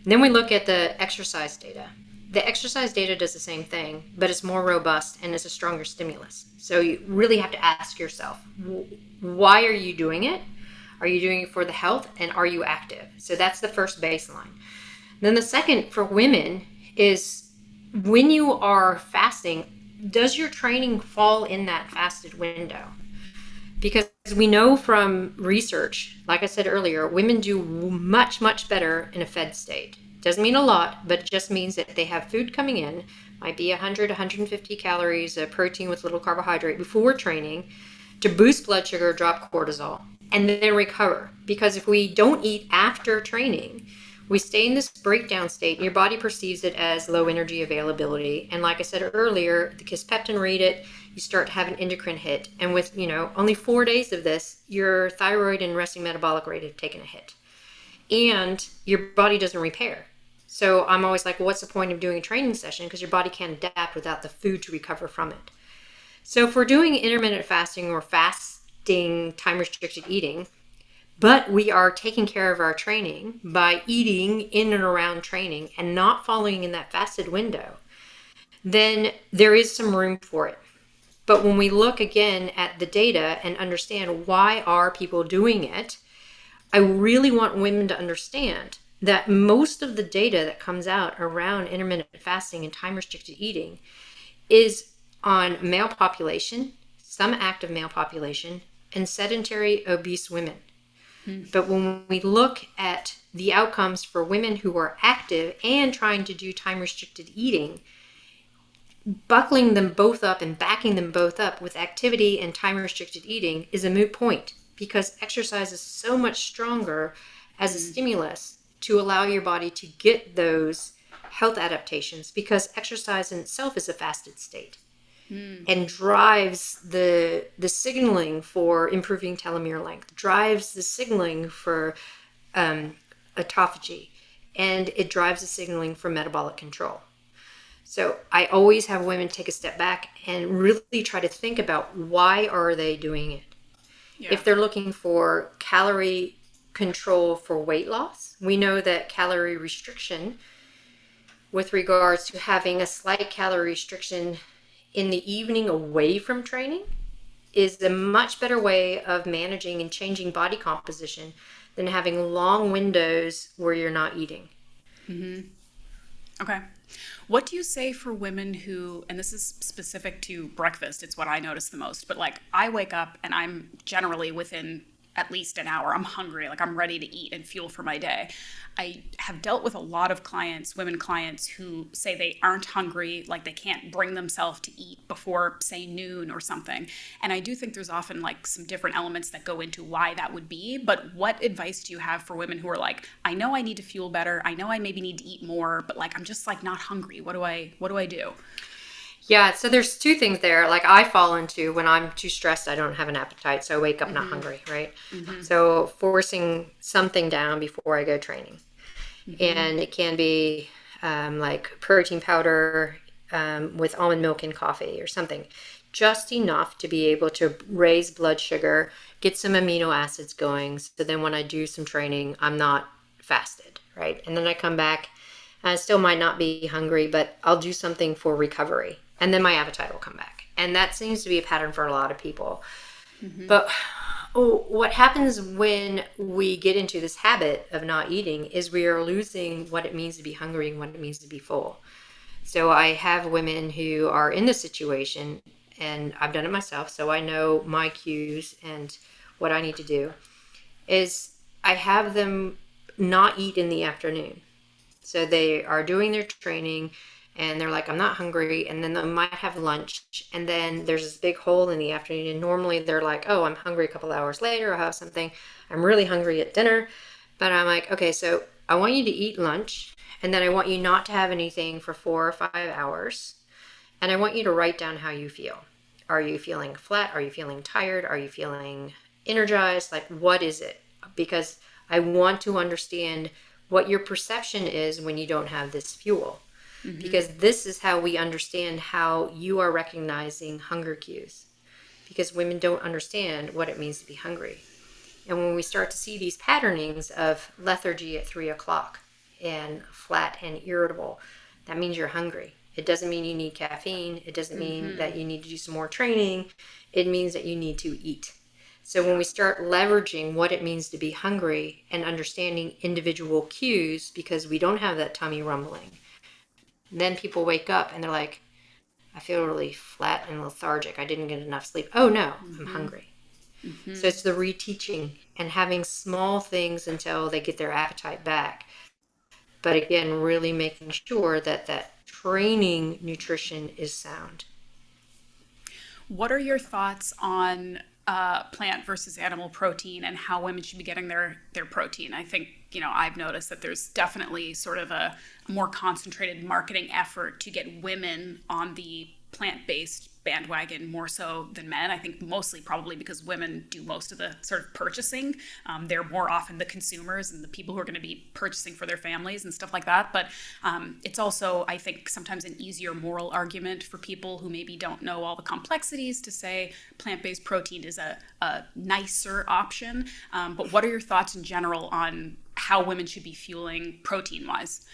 And then we look at the exercise data. The exercise data does the same thing, but it's more robust and it's a stronger stimulus. So you really have to ask yourself, why are you doing it? Are you doing it for the health, and are you active? So that's the first baseline. Then the second for women is, when you are fasting, does your training fall in that fasted window? Because we know from research, like I said earlier, women do much, much better in a fed state. Doesn't mean a lot, but it just means that they have food coming in, might be 100, 150 calories of protein with little carbohydrate before training, to boost blood sugar, drop cortisol, and then recover. Because if we don't eat after training, we stay in this breakdown state, and your body perceives it as low energy availability. And like I said earlier, the kisspeptin read it, you start to have an endocrine hit. And with, only 4 days of this, your thyroid and resting metabolic rate have taken a hit. And your body doesn't repair. So I'm always like, well, what's the point of doing a training session? Because your body can't adapt without the food to recover from it. So if we're doing intermittent fasting or fasting time-restricted eating, but we are taking care of our training by eating in and around training and not falling in that fasted window, then there is some room for it. But when we look again at the data and understand why are people doing it, I really want women to understand that most of the data that comes out around intermittent fasting and time-restricted eating is on male population, some active male population, and sedentary obese women. But when we look at the outcomes for women who are active and trying to do time-restricted eating, buckling them both up and backing them both up with activity and time-restricted eating is a moot point, because exercise is so much stronger as a stimulus to allow your body to get those health adaptations, because exercise in itself is a fasted state and drives the signaling for improving telomere length, drives the signaling for autophagy, and it drives the signaling for metabolic control. So I always have women take a step back and really try to think about, why are they doing it? Yeah. If they're looking for calorie control for weight loss, we know that calorie restriction, with regards to having a slight calorie restriction in the evening away from training, is a much better way of managing and changing body composition than having long windows where you're not eating. Mm-hmm. Okay. What do you say for women who, and this is specific to breakfast, it's what I notice the most, but like I wake up and I'm generally within at least an hour. I'm hungry, like I'm ready to eat and fuel for my day. I have dealt with a lot of clients, women clients, who say they aren't hungry, like they can't bring themselves to eat before, say, noon or something. And I do think there's often like some different elements that go into why that would be. But what advice do you have for women who are like, I know I need to fuel better, I know I maybe need to eat more, but like I'm just like not hungry. What do I do? Yeah, so there's two things there. Like I fall into when I'm too stressed, I don't have an appetite, so I wake up not hungry, right? So forcing something down before I go training. And it can be like protein powder with almond milk and coffee or something. Just enough to be able to raise blood sugar, get some amino acids going. So then when I do some training, I'm not fasted, right? And then I come back, I still might not be hungry, but I'll do something for recovery. And then my appetite will come back. And that seems to be a pattern for a lot of people. But what happens when we get into this habit of not eating is we are losing what it means to be hungry and what it means to be full. So I have women who are in this situation, and I've done it myself, so I know my cues and what I need to do, is I have them not eat in the afternoon. So they are doing their training, and they're like, I'm not hungry. And then they might have lunch. And then there's this big hole in the afternoon. And normally they're like, oh, I'm hungry a couple hours later. I'll have something. I'm really hungry at dinner. But I'm like, okay, so I want you to eat lunch. And then I want you not to have anything for 4 or 5 hours. And I want you to write down how you feel. Are you feeling flat? Are you feeling tired? Are you feeling energized? Like, what is it? Because I want to understand what your perception is when you don't have this fuel. Because this is how we understand how you are recognizing hunger cues. Because women don't understand what it means to be hungry. And when we start to see these patternings of lethargy at 3 o'clock and flat and irritable, that means you're hungry. It doesn't mean you need caffeine. It doesn't mean that you need to do some more training. It means that you need to eat. So when we start leveraging what it means to be hungry and understanding individual cues, because we don't have that tummy rumbling, then people wake up and they're like, I feel really flat and lethargic. I didn't get enough sleep. Oh no, I'm hungry. So it's the reteaching and having small things until they get their appetite back. But again, really making sure that that training nutrition is sound. What are your thoughts on plant versus animal protein and how women should be getting their protein? I think, I've noticed that there's definitely sort of a more concentrated marketing effort to get women on the plant-based bandwagon more so than men. I think mostly probably because women do most of the sort of purchasing. They're more often the consumers and the people who are going to be purchasing for their families and stuff like that. But it's also, I think, sometimes an easier moral argument for people who maybe don't know all the complexities to say plant-based protein is a nicer option. But what are your thoughts in general on how women should be fueling protein-wise?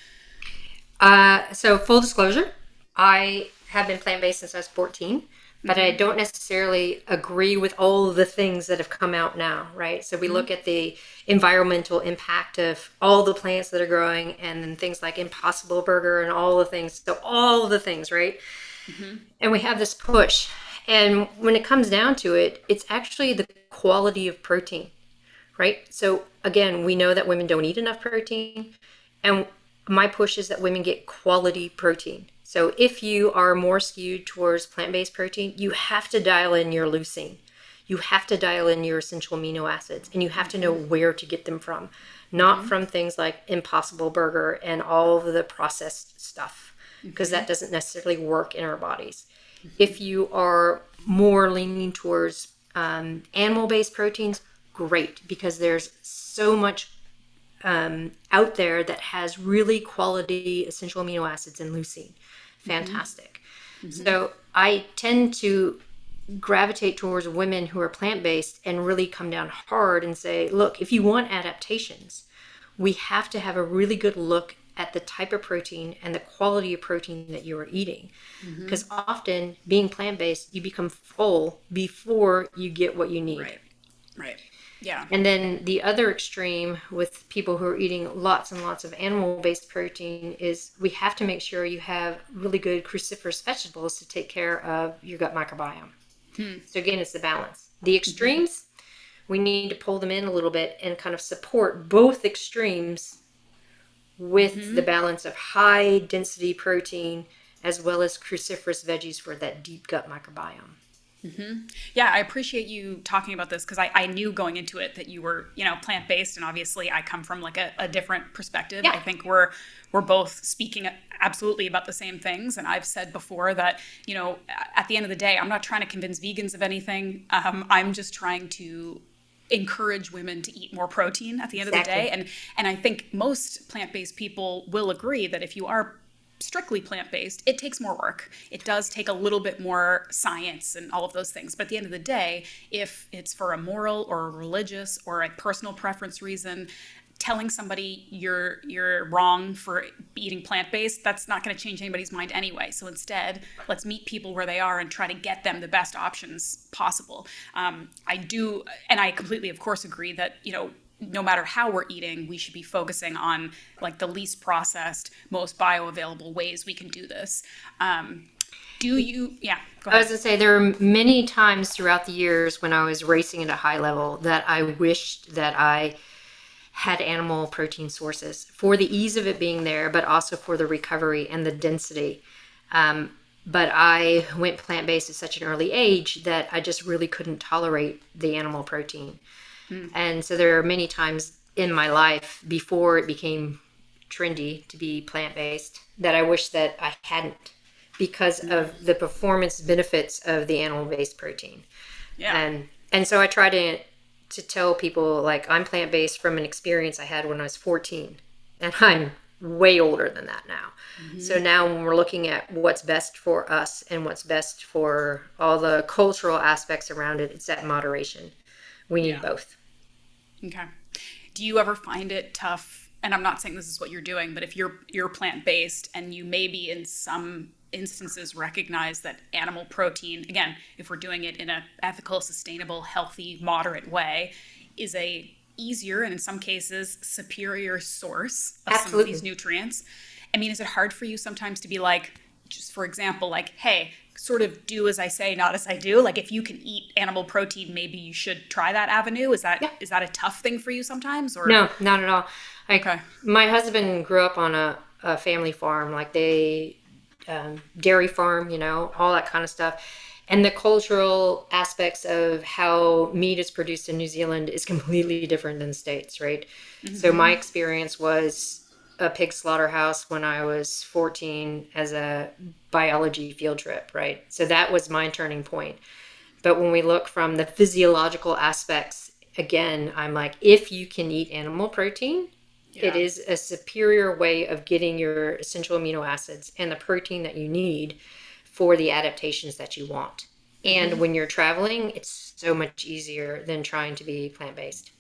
So full disclosure, I have been plant-based since I was 14, but I don't necessarily agree with all the things that have come out now, right? So we look at the environmental impact of all the plants that are growing and then things like Impossible Burger and all the things. So all the things, right? And we have this push. And when it comes down to it, it's actually the quality of protein, right? So again, we know that women don't eat enough protein. And my push is that women get quality protein. So if you are more skewed towards plant-based protein, you have to dial in your leucine. You have to dial in your essential amino acids, and you have to know where to get them from. Not from things like Impossible Burger and all of the processed stuff, because that doesn't necessarily work in our bodies. If you are more leaning towards animal-based proteins, great, because there's so much out there that has really quality essential amino acids and leucine. Fantastic. So I tend to gravitate towards women who are plant-based and really come down hard and say, look, if you want adaptations, we have to have a really good look at the type of protein and the quality of protein that you are eating. Because often being plant-based, you become full before you get what you need. Right. Yeah. And then the other extreme with people who are eating lots and lots of animal-based protein is we have to make sure you have really good cruciferous vegetables to take care of your gut microbiome. So again, it's the balance. The extremes, we need to pull them in a little bit and kind of support both extremes with the balance of high density protein as well as cruciferous veggies for that deep gut microbiome. Yeah, I appreciate you talking about this because I knew going into it that you were, plant-based, and obviously I come from like a different perspective. Yeah. I think we're both speaking absolutely about the same things. And I've said before that, at the end of the day, I'm not trying to convince vegans of anything. I'm just trying to encourage women to eat more protein at the end of the day. And I think most plant-based people will agree that if you are strictly plant-based, it takes more work. It does take a little bit more science and all of those things. But at the end of the day, if it's for a moral or a religious or a personal preference reason, telling somebody you're wrong for eating plant-based, that's not going to change anybody's mind anyway. So instead, let's meet people where they are and try to get them the best options possible. I do, and I completely, of course, agree that, no matter how we're eating, we should be focusing on like the least processed, most bioavailable ways we can do this. Yeah, go ahead. I was going to say, there are many times throughout the years when I was racing at a high level that I wished that I had animal protein sources for the ease of it being there, but also for the recovery and the density. But I went plant-based at such an early age that I just really couldn't tolerate the animal protein. And so there are many times in my life before it became trendy to be plant-based that I wish that I hadn't, because of the performance benefits of the animal-based protein. Yeah. And so I try to tell people, like, I'm plant-based from an experience I had when I was 14, and I'm way older than that now. So now when we're looking at what's best for us and what's best for all the cultural aspects around it, it's that moderation. We need both. Okay. Do you ever find it tough, and I'm not saying this is what you're doing, but if you're plant-based and you maybe in some instances recognize that animal protein, again, if we're doing it in an ethical, sustainable, healthy, moderate way, is a easier and in some cases superior source of some of these nutrients? I mean, is it hard for you sometimes to be like, just for example, like, hey, sort of do as I say, not as I do? Like, if you can eat animal protein, maybe you should try that avenue. Is that a tough thing for you sometimes? Or no, not at all. My husband grew up on a family farm, like dairy farm, all that kind of stuff. And the cultural aspects of how meat is produced in New Zealand is completely different than the States, right? So my experience was a pig slaughterhouse when I was 14 as a biology field trip, right? So that was my turning point. But when we look from the physiological aspects, again, I'm like, if you can eat animal protein, it is a superior way of getting your essential amino acids and the protein that you need for the adaptations that you want. And when you're traveling, it's so much easier than trying to be plant-based.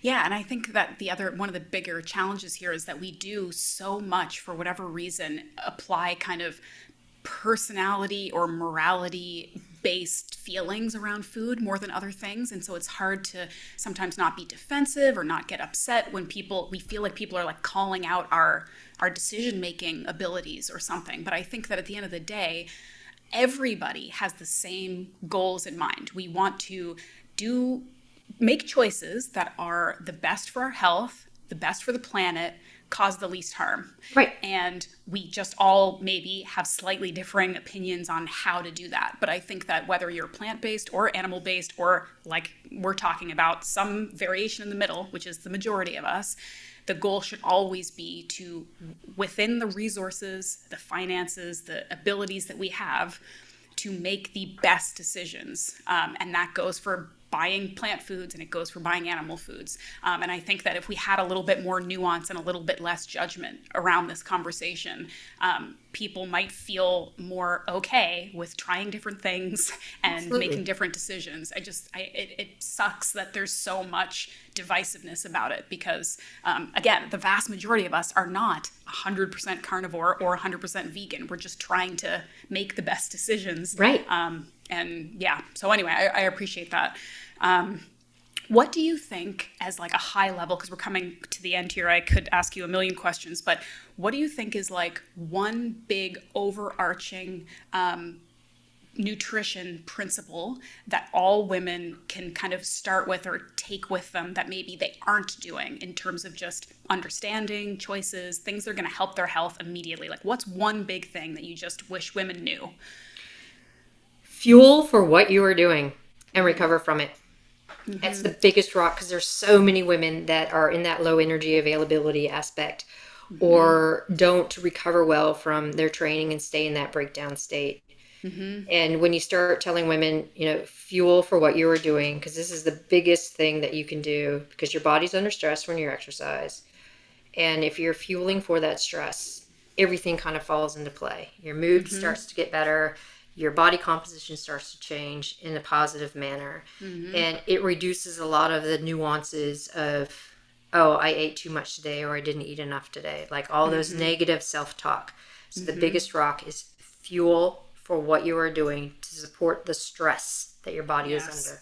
Yeah, and I think that one of the bigger challenges here is that we do so much, for whatever reason, apply kind of personality or morality based feelings around food more than other things. And so it's hard to sometimes not be defensive or not get upset when we feel like people are like calling out our decision-making abilities or something. But I think that at the end of the day, everybody has the same goals in mind. We want to make choices that are the best for our health, the best for the planet, cause the least harm. Right. And we just all maybe have slightly differing opinions on how to do that. But I think that whether you're plant-based or animal-based, or like we're talking about some variation in the middle, which is the majority of us, the goal should always be to, within the resources, the finances, the abilities that we have, to make the best decisions. And that goes for buying plant foods and it goes for buying animal foods. And I think that if we had a little bit more nuance and a little bit less judgment around this conversation, people might feel more okay with trying different things and making different decisions. It sucks that there's so much divisiveness about it because, again, the vast majority of us are not 100% carnivore or 100% vegan. We're just trying to make the best decisions. Right. And yeah, so anyway, I appreciate that. What do you think as like a high level, because we're coming to the end here, I could ask you a million questions, but what do you think is like one big overarching nutrition principle that all women can kind of start with or take with them that maybe they aren't doing in terms of just understanding choices, things that are going to help their health immediately? Like, what's one big thing that you just wish women knew? Fuel for what you are doing and recover from it. That's the biggest rock, because there's so many women that are in that low energy availability aspect or don't recover well from their training and stay in that breakdown state. And when you start telling women, fuel for what you are doing, because this is the biggest thing that you can do, because your body's under stress when you exercise. And if you're fueling for that stress, everything kind of falls into play. Your mood starts to get better. Your body composition starts to change in a positive manner. And it reduces a lot of the nuances of, oh, I ate too much today, or I didn't eat enough today. Like all those negative self-talk. So the biggest rock is fuel for what you are doing to support the stress that your body is under.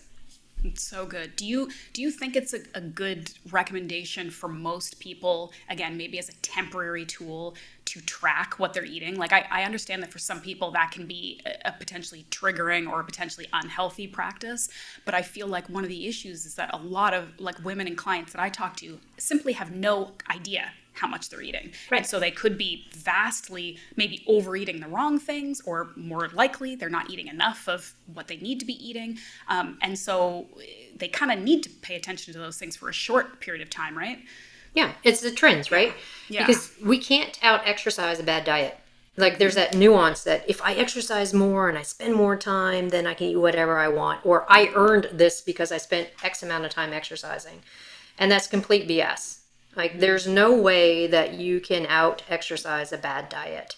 It's so good. Do you think it's a good recommendation for most people, again, maybe as a temporary tool to track what they're eating? Like, I understand that for some people that can be a potentially triggering or a potentially unhealthy practice, but I feel like one of the issues is that a lot of like women and clients that I talk to simply have no idea how much they're eating. Right. And so they could be vastly maybe overeating the wrong things, or more likely they're not eating enough of what they need to be eating. And so they kind of need to pay attention to those things for a short period of time, right? Yeah, it's the trends, right? Yeah. Because we can't out-exercise a bad diet. Like there's that nuance that if I exercise more and I spend more time, then I can eat whatever I want. Or I earned this because I spent X amount of time exercising. And that's complete BS. Like there's no way that you can out-exercise a bad diet.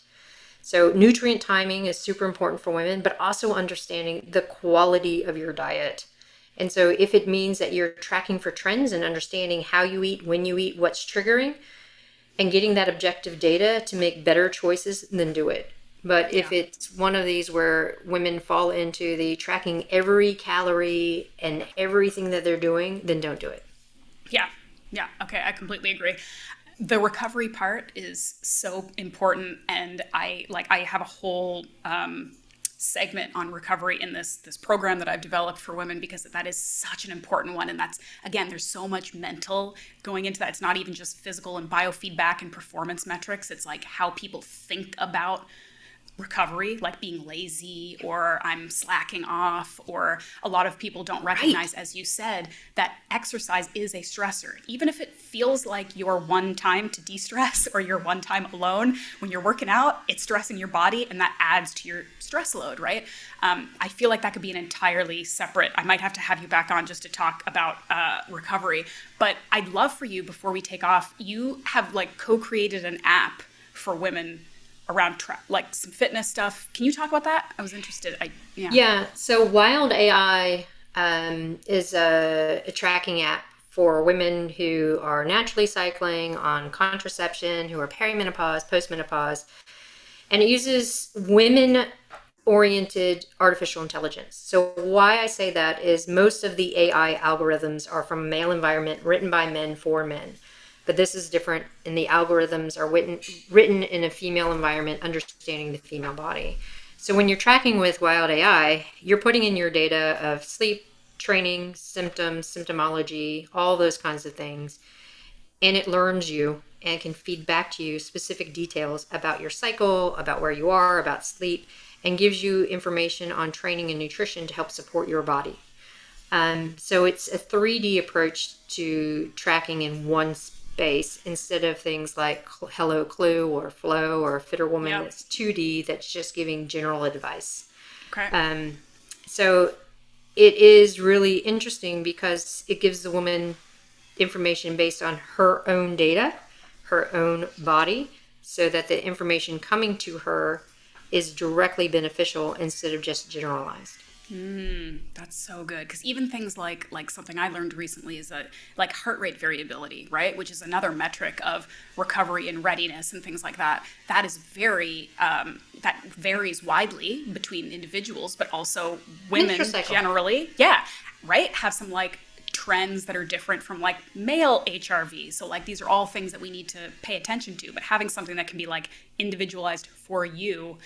So nutrient timing is super important for women, but also understanding the quality of your diet. And so if it means that you're tracking for trends and understanding how you eat, when you eat, what's triggering, and getting that objective data to make better choices, then do it. But if it's one of these where women fall into the tracking every calorie and everything that they're doing, then don't do it. Yeah. Okay. I completely agree. The recovery part is so important. And I have a whole segment on recovery in this program that I've developed for women, because that is such an important one. And that's, again, there's so much mental going into that. It's not even just physical and biofeedback and performance metrics. It's like how people think about recovery, like being lazy or I'm slacking off, or a lot of people don't recognize, as you said, that exercise is a stressor. Even if it feels like your one time to de-stress or your one time alone, when you're working out, it's stressing your body, and that adds to your stress load, right? I feel like that could be an entirely separate, I might have to have you back on just to talk about recovery, but I'd love for you, before we take off, you have like co-created an app for women around like some fitness stuff. Can you talk about that? I was interested. Yeah. So Wild AI is a tracking app for women who are naturally cycling, on contraception, who are perimenopause, postmenopause, and it uses women-oriented artificial intelligence. So why I say that is most of the AI algorithms are from a male environment, written by men for men. But this is different, and the algorithms are written in a female environment, understanding the female body. So when you're tracking with Wild AI, you're putting in your data of sleep, training, symptoms, symptomology, all those kinds of things, and it learns you and can feed back to you specific details about your cycle, about where you are, about sleep, and gives you information on training and nutrition to help support your body. So it's a 3D approach to tracking in one space, instead of things like Hello Clue or Flow or Fitter Woman. Yep. It's 2D, that's just giving general advice. Okay. So it is really interesting because it gives the woman information based on her own data, her own body, so that the information coming to her is directly beneficial instead of just generalized. That's so good. Because even things like something I learned recently is that like heart rate variability, right? Which is another metric of recovery and readiness and things like that. That is that varies widely between individuals, but also women generally. Yeah. Right. Have some like trends that are different from like male HRV. So like these are all things that we need to pay attention to, but having something that can be like individualized for you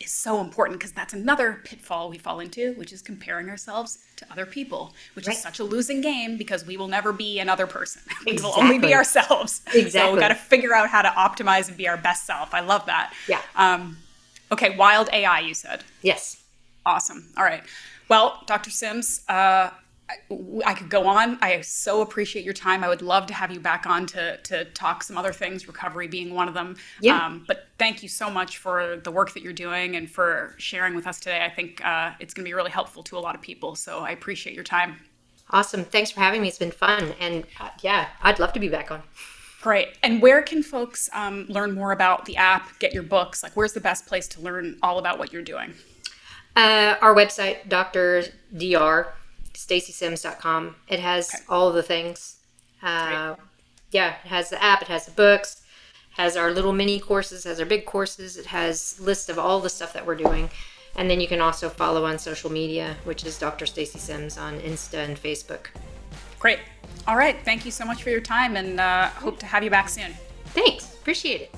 is so important, because that's another pitfall we fall into, which is comparing ourselves to other people, which is such a losing game, because we will never be another person. We will only be ourselves. So we got to figure out how to optimize and be our best self. I love that. Yeah. Okay, wild AI, you said. Yes. Awesome. All right. Well, Dr. Sims, I could go on. I so appreciate your time. I would love to have you back on to talk some other things, recovery being one of them. Yeah. But thank you so much for the work that you're doing and for sharing with us today. I think it's going to be really helpful to a lot of people. So I appreciate your time. Awesome. Thanks for having me. It's been fun. And yeah, I'd love to be back on. Great. And where can folks learn more about the app, get your books? Like, where's the best place to learn all about what you're doing? Our website, Dr. StacySims.com. It has all of the things. Yeah, it has the app, it has the books, has our little mini courses, has our big courses, it has lists of all the stuff that we're doing. And then you can also follow on social media, which is Dr. Stacy Sims on Insta and Facebook. Great. All right. Thank you so much for your time, and hope to have you back soon. Thanks. Appreciate it.